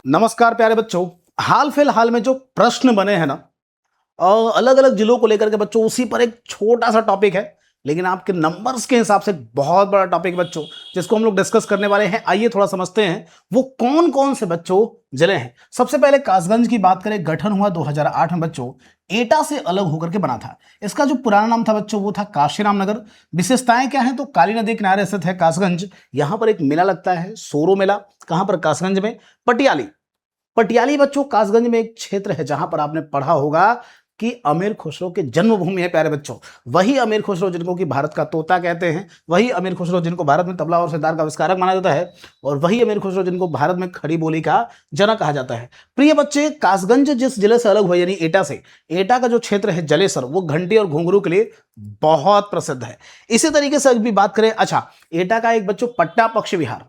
नमस्कार प्यारे बच्चों। हाल फिलहाल में जो प्रश्न बने हैं ना, अलग अलग जिलों को लेकर के बच्चों, उसी पर एक छोटा सा टॉपिक है, लेकिन आपके नंबर्स के हिसाब से बहुत बड़ा टॉपिक है बच्चों, जिसको हम लोग डिस्कस करने वाले हैं। आइए थोड़ा समझते हैं वो कौन कौन से बच्चों जिले हैं। सबसे पहले कासगंज की बात करें, गठन हुआ 2008 में बच्चों, एटा से अलग होकर के बना था। इसका जो पुराना नाम था बच्चों वो था काशीराम नगर। विशेषताएं क्या हैं, तो काली नदी किनारे स्थित है कासगंज। यहां पर एक मेला लगता है, सोरो मेला। कहां पर? कासगंज में। पटियाली। पटियाली बच्चों कासगंज में एक क्षेत्र है जहां पर आपने पढ़ा होगा कि अमीर खुसरो की जन्मभूमि है प्यारे बच्चों। वही अमीर खुसरो जिनको कि भारत का तोता कहते हैं, वही अमीर खुसरो जिनको भारत में तबला और सितार का आविष्कारक माना जाता है, और वही अमीर खुसरो जिनको भारत में खड़ी बोली का जनक कहा जाता है। प्रिय बच्चे, कासगंज जिस जिले से अलग हुआ यानी एटा से, एटा का जो क्षेत्र है जलेसर, वो घंटी और घुंघरू के लिए बहुत प्रसिद्ध है। इसी तरीके से अभी बात करें, अच्छा, एटा का एक बच्चों पट्टा पक्षी विहार,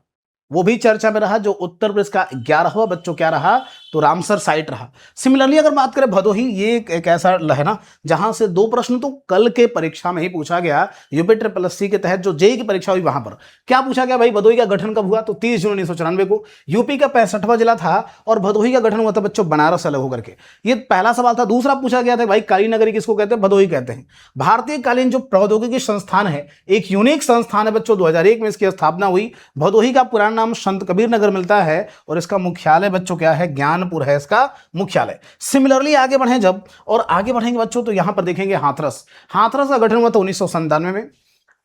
वो भी चर्चा में रहा, जो उत्तर प्रदेश का 11वां बच्चों क्या रहा, तो रामसर साइट रहा। सिमिलरली अगर बात करें भदोही, ये एक ऐसा है ना जहां से दो प्रश्न तो कल के परीक्षा में ही पूछा गया। यूपी SSC के तहत जो जेईई की परीक्षा हुई वहां पर क्या पूछा गया भाई, भदोही का गठन कब हुआ, तो 30 जून 1994 को। यूपी का 65वां जिला था और भदोही का गठन हुआ था बच्चों बनारस से अलग होकर के। ये पहला सवाल था। दूसरा पूछा गया था भाई, काली नगरी किसको कहते हैं, भदोही कहते हैं। भारतीय कालीन जो प्रौद्योगिकी संस्थान है, एक यूनिक संस्थान है बच्चों, 2001 में इसकी स्थापना हुई। भदोही का पुराना नाम संत कबीर नगर मिलता है और इसका मुख्यालय बच्चों क्या है, ज्ञानपुर है इसका मुख्यालय। सिमिलरली आगे बढ़े जब, और आगे बढ़ेंगे बच्चों, तो यहां पर देखेंगे हाथरस। हाथरस का गठन हुआ था 1997 में।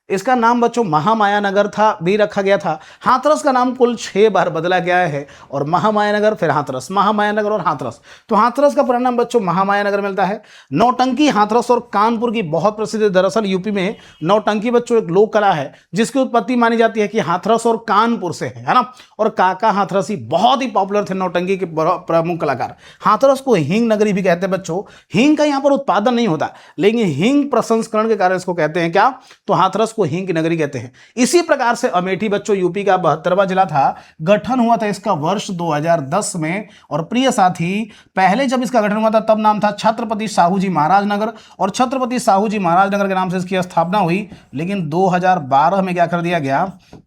इसका नाम बच्चों महामाया नगर था भी रखा गया था। हाथरस का नाम कुल 6 बार बदला गया है, और महामाया नगर, फिर हाथरस, महामाया नगर और हाथरस। तो हाथरस का पुराना नाम बच्चों महामाया नगर मिलता है। नौटंकी, हाथरस और कानपुर की बहुत प्रसिद्ध है। दरअसल यूपी में नौटंकी बच्चों एक लोक कला है जिसकी उत्पत्ति मानी जाती है कि हाथरस और कानपुर से है ना। और काका हाथरसी बहुत ही पॉपुलर थे नौटंकी के प्रमुख कलाकार। हाथरस को हींग नगरी भी कहते हैं बच्चों। हींग का यहाँ पर उत्पादन नहीं होता, लेकिन हींग प्रसंस्करण के कारण इसको कहते हैं क्या, तो हाथरस को हींग की नगरी कहते हैं। इसी प्रकार से अमेठी बच्चों यूपी का 72वां जिला था। गठन हुआ था इसका वर्ष 2010 में। और प्रिय साथी, पहले जब इसका गठन हुआ था तब नाम था छत्रपति साहू जी महाराज नगर, और छत्रपति साहू जी महाराज नगर के नाम से इसकी स्थापना हुई। लेकिन 2012 में क्या कर दिया गया,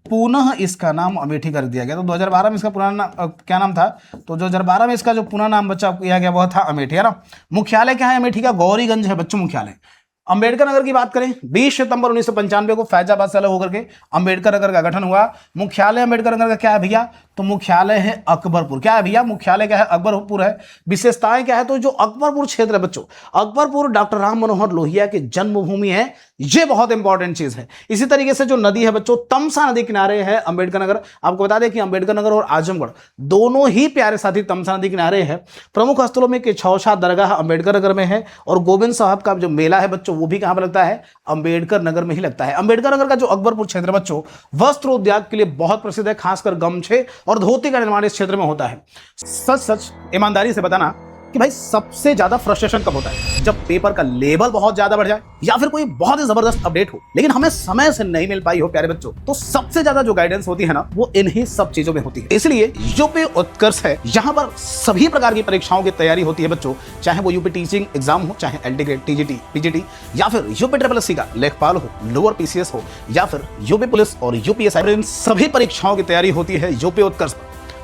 पुनः इसका नाम अमेठी कर दिया गया। तो 2012 में इसका पुराना क्या नाम था, तो 2012 में इसका जो पुनः नाम बच्चा किया गया वह था अमेठी, है ना। मुख्यालय क्या है अमेठी का, गौरीगंज है बच्चों मुख्यालय। अंबेडकर नगर की बात करें, 20 सितंबर 1995 को फैजाबाद से अलग होकर के अंबेडकर नगर का गठन हुआ। मुख्यालय अंबेडकर नगर का क्या है भैया, तो मुख्यालय है अकबरपुर। क्या है भैया, मुख्यालय क्या है, अकबरपुर है। विशेषताएं क्या है, तो जो अकबरपुर क्षेत्र है बच्चों, अकबरपुर डॉक्टर राम मनोहर लोहिया की जन्मभूमि है, ये बहुत इंपॉर्टेंट चीज है। इसी तरीके से जो नदी है बच्चों, तमसा नदी किनारे है अंबेडकर नगर। आपको बता दें कि अंबेडकर नगर और आजमगढ़ दोनों ही प्यारे साथी तमसा नदी किनारे है। प्रमुख स्थलों में किछौछा दरगाह अंबेडकर नगर में है, और गोविंद साहब का जो मेला है बच्चों वो भी कहां पर लगता है, अंबेडकर नगर में ही लगता है। अंबेडकर नगर का जो अकबरपुर क्षेत्र बच्चों वस्त्र उद्योग के लिए बहुत प्रसिद्ध है, खासकर गमछे और धोती का निर्माण इस क्षेत्र में होता है। सच सच ईमानदारी से बताना कि भाई सबसे ज्यादा फ्रस्ट्रेशन कब होता है, जब पेपर का लेवल बहुत ज्यादा बढ़ जाए या फिर कोई बहुत ही जबरदस्त अपडेट हो लेकिन हमें समय से नहीं मिल पाई हो प्यारे बच्चों। तो सबसे ज्यादा जो गाइडेंस होती है ना, वो इन्हीं सब चीजों में होती है। इसलिए यूपी उत्कर्ष है, यहाँ पर सभी प्रकार की परीक्षाओं की तैयारी होती है बच्चों, चाहे वो यूपी टीचिंग एग्जाम हो, चाहे एलटी ग्रेड, टीजीटी, पीजीटी, या फिर यूपी SSC का लेखपाल हो, लोअर PCS हो, या फिर यूपी पुलिस और UPSC, इन सभी परीक्षाओं की तैयारी होती है यूपी उत्कर्ष।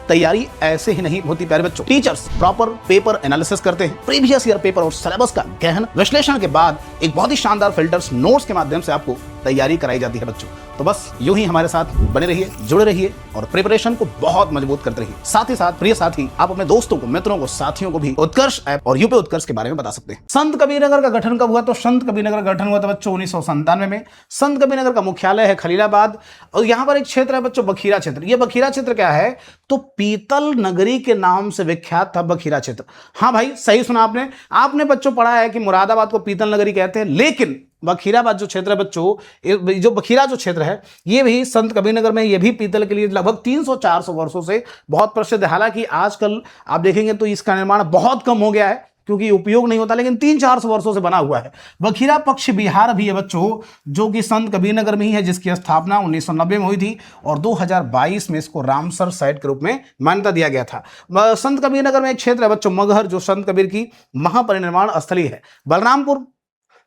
तैयारी ऐसे ही नहीं होती प्यारे बच्चों। टीचर्स प्रॉपर पेपर एनालिसिस करते हैं, प्रीवियस ईयर पेपर और सिलेबस का गहन विश्लेषण के बाद एक बहुत ही शानदार फिल्टर्स नोट्स के माध्यम से आपको तैयारी कराई जाती है बच्चों। तो बस यूं ही हमारे साथ बने रहिए, जुड़े रहिए और प्रिपरेशन को बहुत मजबूत करते रहिए। साथ ही साथ प्रिय साथी, आप अपने दोस्तों को, मित्रों को, साथियों को भी उत्कर्ष ऐप और यूपी उत्कर्ष के बारे में बता सकते हैं। संत कबीर नगर का गठन कब हुआ, तो संत कबीर नगर का गठन हुआ था बच्चों 1997 में। संत कबीर नगर का मुख्यालय है खलीलाबाद, और यहाँ पर एक क्षेत्र है बच्चों बखीरा क्षेत्र। ये बखीरा क्षेत्र क्या है, तो पीतल नगरी के नाम से विख्यात था बखीरा क्षेत्र। हाँ भाई, सही सुना आपने। आपने बच्चों पढ़ा है कि मुरादाबाद को पीतल नगरी कहते हैं, लेकिन बखीराबाद जो क्षेत्र है बच्चों, जो बखीरा जो क्षेत्र है, ये भी संत कबीर नगर में, ये भी पीतल के लिए लगभग 300-400 वर्षों से बहुत प्रसिद्ध है। हालांकि आजकल आप देखेंगे तो इसका निर्माण बहुत कम हो गया है क्योंकि उपयोग नहीं होता, लेकिन 300-400 वर्षों से बना हुआ है। बखीरा पक्ष बिहार भी है बच्चों, जो कि संत कबीर नगर में ही है, जिसकी स्थापना 1990 में हुई थी, और 2022 में इसको रामसर साइट के रूप में मान्यता दिया गया था। संत कबीर नगर में एक क्षेत्र है बच्चों मगहर, जो संत कबीर की महापरिनिर्वाण स्थली है। बलरामपुर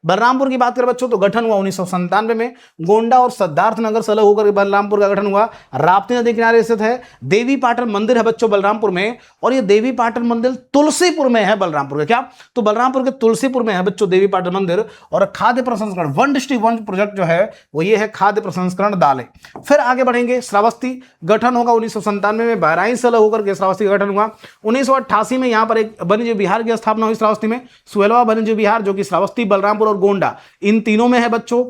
बलरामपुर की बात करें बच्चों तो गठन हुआ 1997 में। गोंडा और सिद्धार्थनगर से अलग होकर बलरामपुर का गठन हुआ। राप्ती नदी किनारे स्थित है। देवी पाटन मंदिर है बच्चों बलरामपुर में, और ये देवी पाटन मंदिर तुलसीपुर में है बलरामपुर के। क्या? तो बलरामपुर के तुलसीपुर में है बच्चों देवी पाटन मंदिर। और खाद्य प्रसंस्करण वन डिस्ट्रिक्ट वन प्रोजेक्ट जो है वो ये है खाद्य प्रसंस्करण दालें। फिर आगे बढ़ेंगे, श्रावस्ती गठन होगा 1997 में। बहराइच से अलग होकर के श्रावस्ती गठन हुआ। 1988 में यहाँ पर एक वन्यजीव विहार की स्थापना हुई श्रावस्ती में, सुहेलवा वन्यजीव विहार, जो कि श्रावस्ती, बलरामपुर और गोंडा इन तीनों में है बच्चों।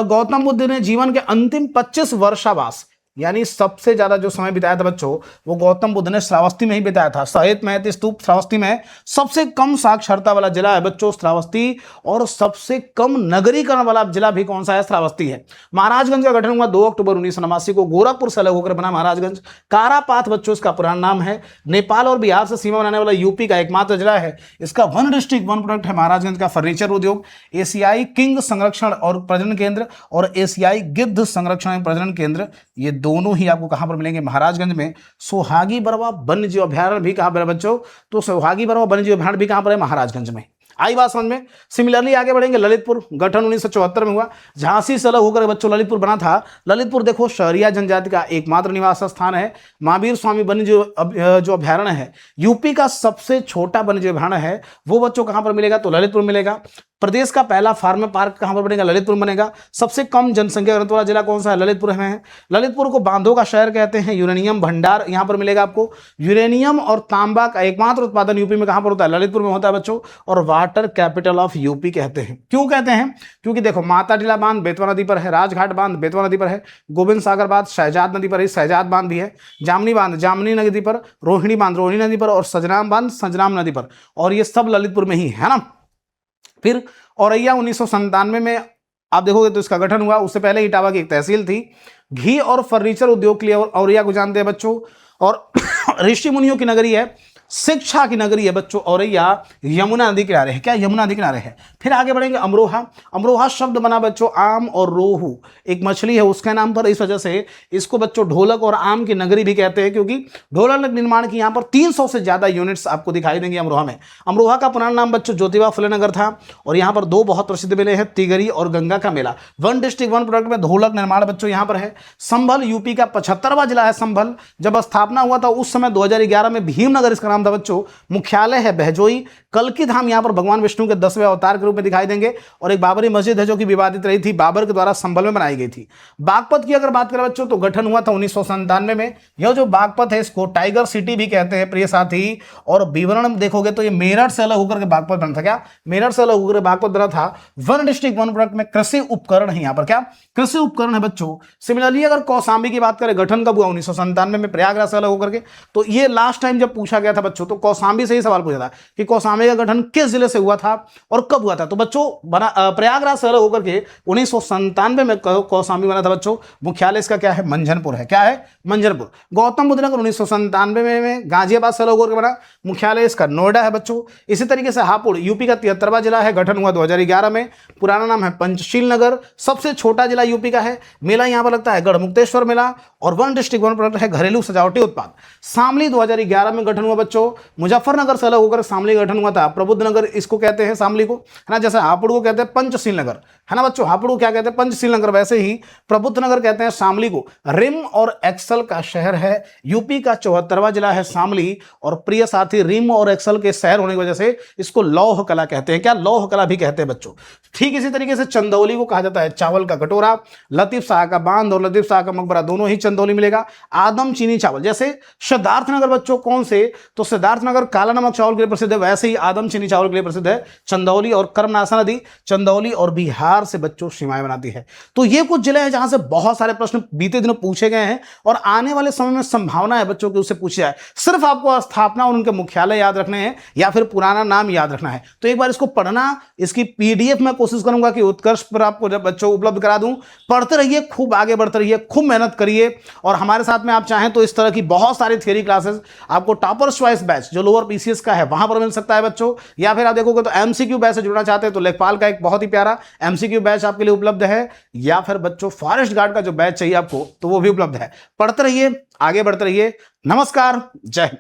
गौतम बुद्ध ने जीवन के अंतिम 25 वर्षावास यानी सबसे ज्यादा जो समय बिताया था बच्चों वो गौतम बुद्ध ने श्रावस्ती में ही बिताया था। सहित महत स्तूप श्रावस्ती में। सबसे कम साक्षरता वाला जिला है बच्चों श्रावस्ती, और सबसे कम नगरीकरण वाला जिला भी कौन सा है? श्रावस्ती है। महाराजगंज का गठन हुआ 2 अक्टूबर 1989 को। गोरखपुर से अलग होकर बना महाराजगंज। कारापात बच्चों इसका पुराना नाम है। नेपाल और बिहार से सीमा बनाने वाला यूपी का एकमात्र जिला है। इसका वन डिस्ट्रिक्ट वन प्रोडक्ट है महाराजगंज का फर्नीचर उद्योग। एशियाई किंग संरक्षण और प्रजनन केंद्र और एशियाई गिद्ध संरक्षण एवं प्रजनन केंद्र, ये दोनों ही आपको कहां पर मिलेंगे? महाराजगंज में। सोहागी बरवा वन्यजीव अभयारण्य भी कहां पर है बच्चों? तो सोहागी बरवा वन्यजीव अभयारण्य भी कहां पर है? महाराजगंज में। आई बात समझ में? सिमिलरली आगे बढ़ेंगे, ललितपुर गठन 1974 में हुआ। झांसी से अलग होकर बच्चों ललितपुर बना था। ललितपुर देखो शहरिया जनजाति का एकमात्र निवास स्थान है। महावीर स्वामी वन्यजीव जो अभयारण्य है यूपी का सबसे छोटा वन्यजीव अभयारण्य है, वो बच्चों कहां पर मिलेगा? तो ललितपुर मिलेगा। प्रदेश का पहला फार्म पार्क कहां पर बनेगा? ललितपुर बनेगा। सबसे कम जनसंख्या घनत्व वाला जिला कौन सा है? ललितपुर में है। ललितपुर को बांधों का शहर कहते हैं। यूरेनियम भंडार यहां पर मिलेगा आपको। यूरेनियम और तांबा का एकमात्र उत्पादन यूपी में कहां पर होता है? ललितपुर में होता है बच्चों। और वाटर कैपिटल ऑफ यूपी कहते हैं। क्यों कहते हैं? क्योंकि देखो माताटीला बांध बेतवा नदी पर है, राजघाट बांध बेतवा नदी पर है, गोविंद सागर बांध शहजाद नदी पर है, शहजाद बांध भी है, जामनी बांध जामनी नदी पर, रोहिणी बांध रोहिणी नदी पर, और सजराम बांध सजराम नदी पर, और ये सब ललितपुर में ही है ना। फिर औरैया 1997 में आप देखोगे तो इसका गठन हुआ। उससे पहले इटावा की एक तहसील थी। घी और फर्नीचर उद्योग के लिए औरैया को जानते हैं बच्चों। और ऋषि मुनियों की नगरी है, शिक्षा की नगरी है बच्चों औरैया। यमुना नदी किनारे है। क्या? यमुना नदी किनारे है। फिर आगे बढ़ेंगे, अमरोहा। अमरोहा शब्द बना बच्चों आम और रोहू, एक मछली है उसके नाम पर, इस वजह से इसको बच्चों ढोलक और आम की नगरी भी कहते हैं, क्योंकि ढोलक निर्माण की यहाँ पर 300 से ज्यादा यूनिट्स आपको दिखाई देंगे अमरोहा में। अमरोहा का पुराना नाम बच्चों ज्योतिबा फुले नगर था। और यहाँ पर 2 बहुत प्रसिद्ध मेले हैं, तिगरी और गंगा का मेला। वन डिस्ट्रिक्ट वन प्रोडक्ट में ढोलक निर्माण बच्चों यहाँ पर है। संभल यूपी का 75वां जिला है संभल। जब स्थापना हुआ था उस समय 2011 में भीमनगर इसका नाम था बच्चों। मुख्यालय है बहजोई। कल्कि धाम यहां पर भगवान विष्णु के 10वें अवतार के रूप में दिखाई देंगे। और एक बाबरी मस्जिद है जो कि विवादित रही थी, बाबर के द्वारा संभल में बनाई गई थी। बागपत की अगर बात करें बच्चों तो गठन हुआ था 1997 में। यह जो बागपत है इसको टाइगर सिटी भी कहते हैं प्रिय साथी। और विवरण देखोगे तो ये मेरठ से अलग होकर के बागपत बना था। क्या? मेरठ से अलग होकर बागपत बना था। वन डिस्ट्रिक्ट वन प्रोडक्ट में कृषि उपकरण है यहाँ पर। क्या? कृषि उपकरण है बच्चों। सिमिलरली अगर कौशाम्बी की बात करें, गठन कब हुआ? 1997 में प्रयागराज से अलग होकर के। तो ये लास्ट टाइम जब पूछा गया था बच्चों तो कौशाम्बी से ही सवाल पूछा था कि कौशाम्बी का गठन किस जिले से हुआ था और कब हुआ था। तो बच्चों प्रयागराज से अलग होकर के 1997 में कौशाम्बी बना था बच्चों। मुख्यालय इसका क्या है? मंझनपुर है। क्या है? मंझनपुर। गौतम बुद्ध नगर 1997 में गाजियाबाद से अलग होकर बना। मुख्यालय इसका नोएडा है बच्चों। इसी तरीके से हापुड़ यूपी का 73वां जिला है। गठन हुआ 2011 में। पुराना नाम है पंचशील नगर। सबसे छोटा जिला यूपी का है। मेला यहां पर लगता है गढ़मुक्तेश्वर मेला। और वन डिस्ट्रिक्ट वन प्रोडक्ट है घरेलू सजावटी उत्पाद। शामली 2011 में गठन हुआ बच्चों। मुजफ्फरनगर से अलग होकर शामली गठन हुआ था। प्रबुद्ध नगर इसको कहते हैं शामली को, है ना। जैसे हापुड़ को कहते हैं पंचशील नगर, है ना बच्चों। हापुड़ को क्या कहते हैं? पंचशील नगर। वैसे ही प्रबुद्ध नगर कहते हैं शामली को। रिम और एक्सल का शहर है। यूपी का 74वां जिला है शामली। और प्रिय साथी रिम और एक्सल के शहर होने की वजह से इसको लौह कला कहते हैं। क्या? लौह कला भी कहते हैं बच्चों। ठीक इसी तरीके से चंदौली को कहा जाता है चावल का कटोरा। लतीफ शाह का बांध और लतीफ शाह का मकबरा दोनों ही चंदौली मिलेगा। आदम चीनी चावल, जैसे सिद्धार्थनगर बच्चों कौन से? तो सिद्धार्थनगर काला नमक चावल के लिए प्रसिद्ध है, वैसे ही आदम चीनी चावल के लिए प्रसिद्ध है चंदौली। और कर्मनाशा नदी चंदौली और बिहार से बच्चों सीमाएं बनाती है। तो ये कुछ जिले हैं जहां से बहुत सारे प्रश्न बीते दिनों पूछे गए हैं और आने वाले समय में संभावना है बच्चों की उससे पूछे जाए। सिर्फ आपको स्थापना और उनके मुख्यालय याद रखने हैं या फिर पुराना नाम याद रखना है। तो एक बार इसको पढ़ना, इसकी पीडीएफ में कोशिश करूंगा कि उत्कर्ष पर आपको जब बच्चों उपलब्ध करा दूं। पढ़ते रहिए, खूब आगे बढ़ते रहिए, खूब मेहनत करिए। और हमारे साथ में आप चाहें तो इस तरह की बहुत सारी थियरी क्लासेस आपको टॉपर्स चॉइस बैच जो लोअर पीसीएस का है वहां पर मिल सकता है बच्चों। या फिर आप देखोगे तो एमसीक्यू बैच से जुड़ना चाहते हैं तो लेखपाल का एक बहुत ही प्यारा एमसीक्यू बैच आपके लिए उपलब्ध है। या फिर बच्चों फॉरेस्ट गार्ड का जो बैच चाहिए आपको तो वो भी उपलब्ध है। पढ़ते रहिए, आगे बढ़ते रहिए। नमस्कार, जय हिंद।